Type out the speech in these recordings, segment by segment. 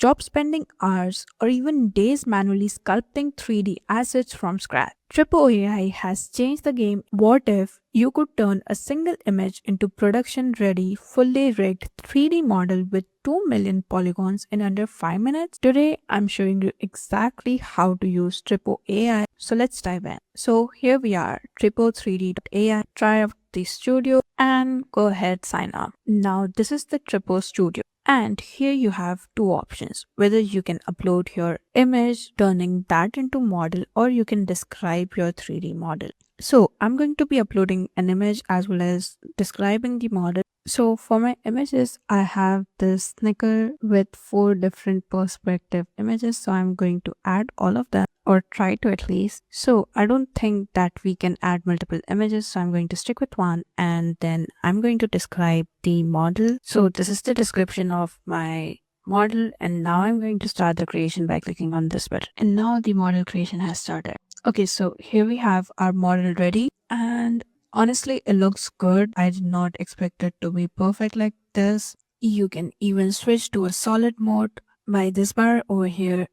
stop spending hours or even days manually sculpting 3D assets from scratch. Tripo AI has changed the game. What if you could turn a single image into production ready, fully rigged 3D model with 2 million polygons in under 5 minutes? Today, I'm showing you exactly how to use Tripo AI. So let's dive in. So here we are, Tripo3D.ai. Try out the studio and go ahead sign up. Now this is the Tripo Studio. And here you have two options, whether you can upload your image, turning that into model, or you can describe your 3D model. So I'm going to be uploading an image as well as describing the model. So for my images, I have this snicker with 4 different perspective images. So I'm going to add all of them, or try to at least. So I don't think that we can add multiple images. So I'm going to stick with one, and then I'm going to describe the model. So this is the description of my model, and now I'm going to start the creation by clicking on this button. And now the model creation has started. Okay, so here we have our model ready, and honestly, it looks good. I did not expect it to be perfect like this. You can even switch to a solid mode by this bar over here,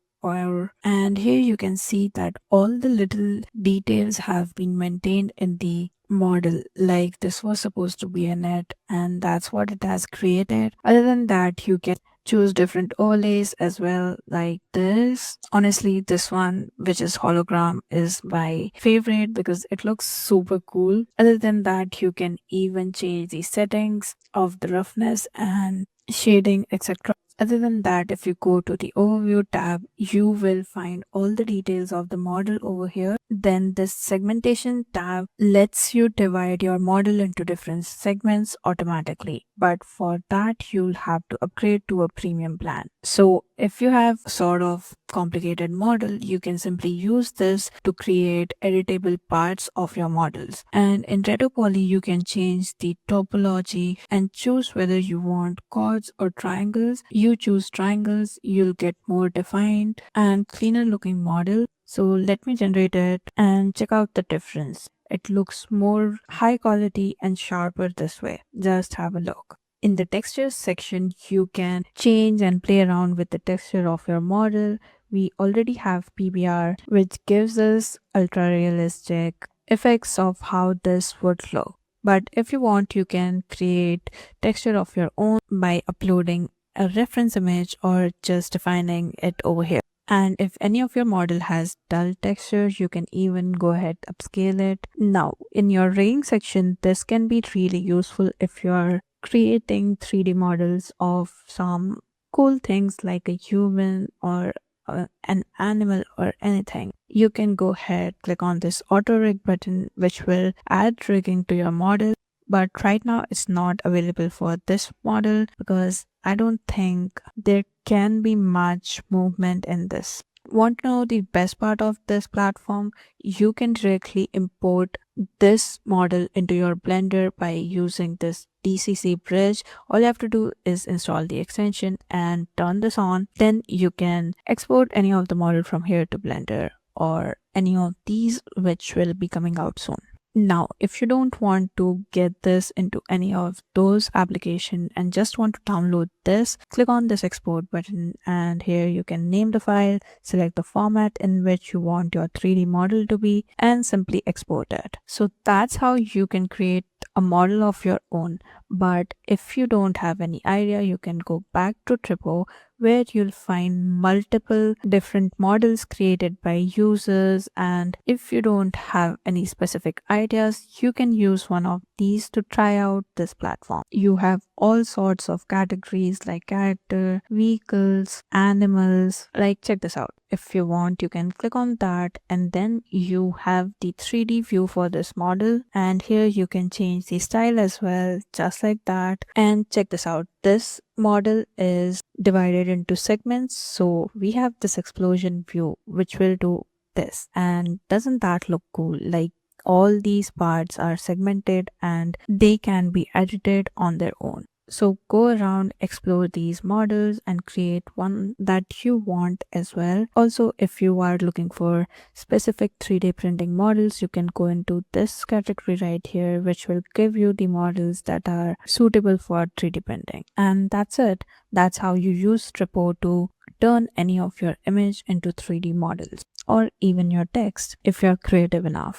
and here you can see that all the little details have been maintained in the model, like this was supposed to be a net and that's what it has created. Other than that, you can choose different overlays as well, like this. Honestly, this one, which is hologram, is my favorite because it looks super cool. Other than that, you can even change the settings of the roughness and shading, etc. Other than that, if you go to the overview tab, you will find all the details of the model over here. Then this segmentation tab lets you divide your model into different segments automatically. But for that, you'll have to upgrade to a premium plan. So if you have sort of complicated model, you can simply use this to create editable parts of your models. And in Poly, you can change the topology and choose whether you want chords or triangles. You choose triangles, you'll get more defined and cleaner looking model. So let me generate it and check out the difference. It looks more high quality and sharper this way. Just have a look. In the textures section, you can change and play around with the texture of your model. We already have PBR, which gives us ultra realistic effects of how this would look. But if you want, you can create texture of your own by uploading a reference image or just defining it over here. And if any of your model has dull texture, you can even go ahead upscale it. Now, in your rigging section, this can be really useful if you're creating 3D models of some cool things like a human or an animal or anything. You can go ahead, click on this auto rig button, which will add rigging to your model. But right now it's not available for this model because I don't think there can be much movement in this. Want to know the best part of this platform? You can directly import this model into your Blender by using this DCC bridge. All you have to do is install the extension and turn this on. Then you can export any of the model from here to Blender or any of these which will be coming out soon. Now, if you don't want to get this into any of those applications and just want to download this, click on this export button, and here you can name the file, select the format in which you want your 3D model to be, and simply export it. So that's how you can create a model of your own. But if you don't have any idea, you can go back to Tripo, where you'll find multiple different models created by users. And if you don't have any specific ideas, you can use one of these to try out this platform. You have all sorts of categories like character, vehicles, animals. Like, check this out. If you want, you can click on that, and then you have the 3D view for this model, and here you can change the style as well, just like that. And check this out, this model is divided into segments, so we have this explosion view which will do this. And doesn't that look cool? Like, all these parts are segmented and they can be edited on their own. So go around, explore these models and create one that you want as well. Also, if you are looking for specific 3D printing models, you can go into this category right here, which will give you the models that are suitable for 3D printing. And that's it. That's how you use Tripo to turn any of your image into 3D models or even your text if you're creative enough.